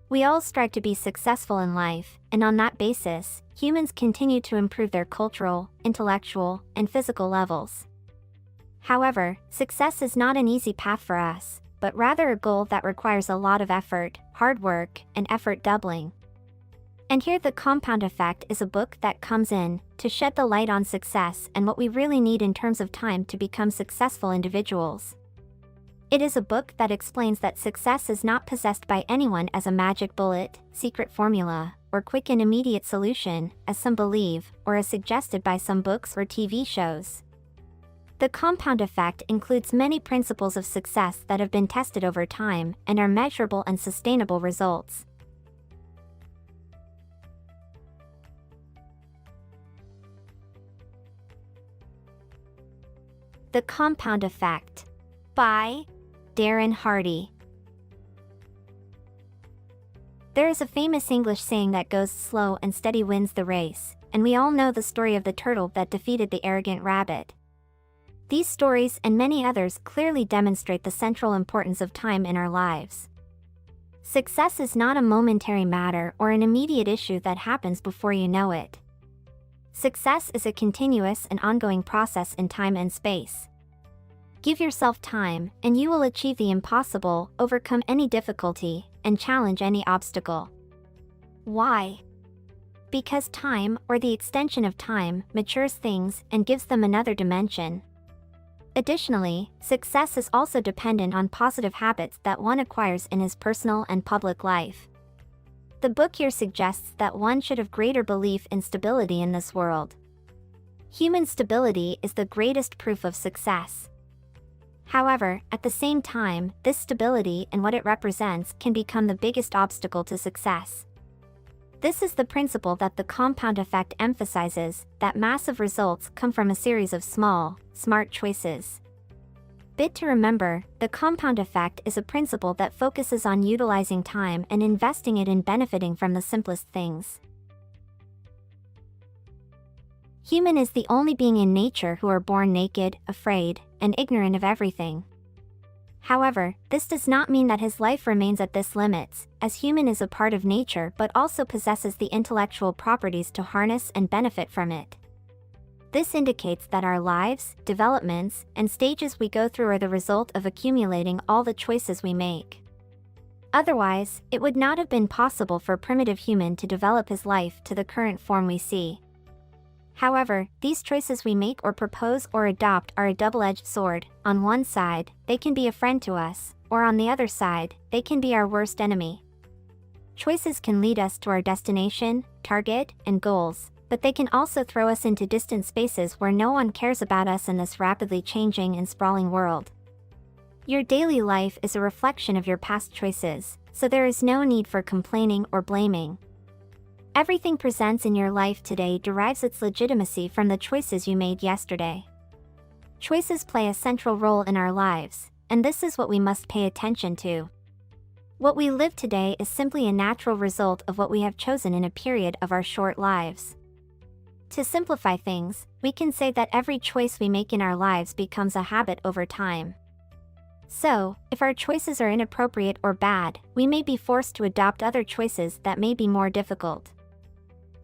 We all strive to be successful in life, and on that basis, humans continue to improve their cultural, intellectual, and physical levels. However, success is not an easy path for us, but rather a goal that requires a lot of effort, hard work, and effort doubling. And here The Compound Effect is a book that comes in to shed the light on success and what we really need in terms of time to become successful individuals. It is a book that explains that success is not possessed by anyone as a magic bullet, secret formula, or quick and immediate solution, as some believe, or as suggested by some books or TV shows. The Compound Effect includes many principles of success that have been tested over time and are measurable and sustainable results. The Compound Effect by Darren Hardy. There is a famous English saying that goes, "Slow and steady wins the race," and we all know the story of the turtle that defeated the arrogant rabbit. These stories and many others clearly demonstrate the central importance of time in our lives. Success is not a momentary matter or an immediate issue that happens before you know it. Success is a continuous and ongoing process in time and space. Give yourself time, and you will achieve the impossible, overcome any difficulty, and challenge any obstacle. Why? Because time, or the extension of time, matures things and gives them another dimension. Additionally, success is also dependent on positive habits that one acquires in his personal and public life. The book here suggests that one should have greater belief in stability in this world. Human stability is the greatest proof of success. However, at the same time, this stability and what it represents can become the biggest obstacle to success. This is the principle that the compound effect emphasizes, that massive results come from a series of small, smart choices. Bit to remember, the compound effect is a principle that focuses on utilizing time and investing it in benefiting from the simplest things. Human is the only being in nature who are born naked, afraid, and ignorant of everything. However, this does not mean that his life remains at this limits, as human is a part of nature but also possesses the intellectual properties to harness and benefit from it. This indicates that our lives, developments, and stages we go through are the result of accumulating all the choices we make. Otherwise, it would not have been possible for primitive human to develop his life to the current form we see. However, these choices we make or propose or adopt are a double-edged sword. On one side, they can be a friend to us, or on the other side, they can be our worst enemy. Choices can lead us to our destination, target, and goals, but they can also throw us into distant spaces where no one cares about us in this rapidly changing and sprawling world. Your daily life is a reflection of your past choices, so there is no need for complaining or blaming. Everything presents in your life today derives its legitimacy from the choices you made yesterday. Choices play a central role in our lives, and this is what we must pay attention to. What we live today is simply a natural result of what we have chosen in a period of our short lives. To simplify things, we can say that every choice we make in our lives becomes a habit over time. So, if our choices are inappropriate or bad, we may be forced to adopt other choices that may be more difficult.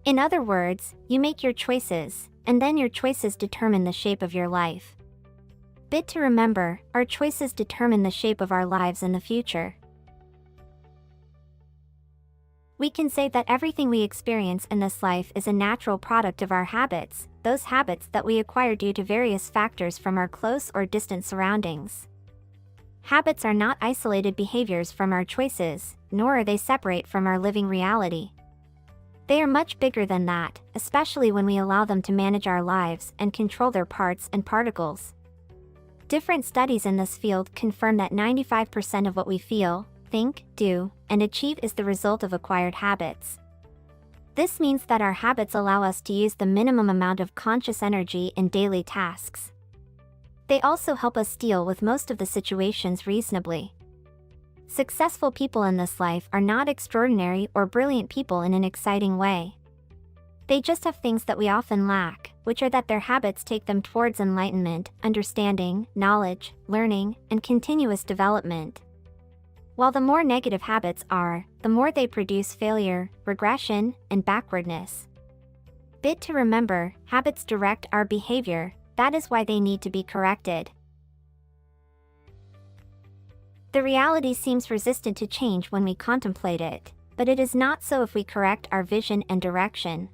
In other words, you make your choices, and then your choices determine the shape of your life. Bit to remember, our choices determine the shape of our lives in the future. We can say that everything we experience in this life is a natural product of our habits, those habits that we acquire due to various factors from our close or distant surroundings. Habits are not isolated behaviors from our choices, nor are they separate from our living reality. They are much bigger than that, especially when we allow them to manage our lives and control their parts and particles. Different studies in this field confirm that 95% of what we feel, think, do, and achieve is the result of acquired habits. This means that our habits allow us to use the minimum amount of conscious energy in daily tasks. They also help us deal with most of the situations reasonably. Successful people in this life are not extraordinary or brilliant people in an exciting way. They just have things that we often lack, which are that their habits take them towards enlightenment, understanding, knowledge, learning, and continuous development. while the more negative habits are, the more they produce failure, regression, and backwardness. Bit to remember, habits direct our behavior, that is why they need to be corrected. The reality seems resistant to change when we contemplate it, but it is not so if we correct our vision and direction.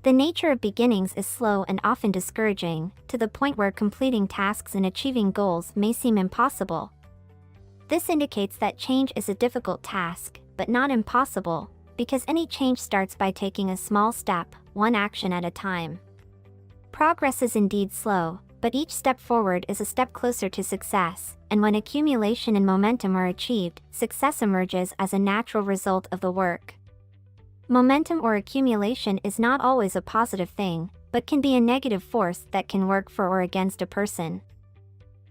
The nature of beginnings is slow and often discouraging, to the point where completing tasks and achieving goals may seem impossible. This indicates that change is a difficult task, but not impossible, because any change starts by taking a small step, one action at a time. Progress is indeed slow, but each step forward is a step closer to success, and when accumulation and momentum are achieved, success emerges as a natural result of the work. Momentum or accumulation is not always a positive thing, but can be a negative force that can work for or against a person.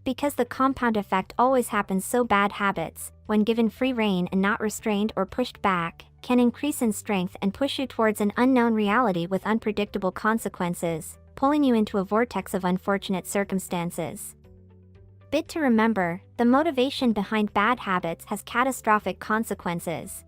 Because the compound effect always happens, so bad habits, when given free rein and not restrained or pushed back, can increase in strength and push you towards an unknown reality with unpredictable consequences, pulling you into a vortex of unfortunate circumstances. Bit to remember, the motivation behind bad habits has catastrophic consequences.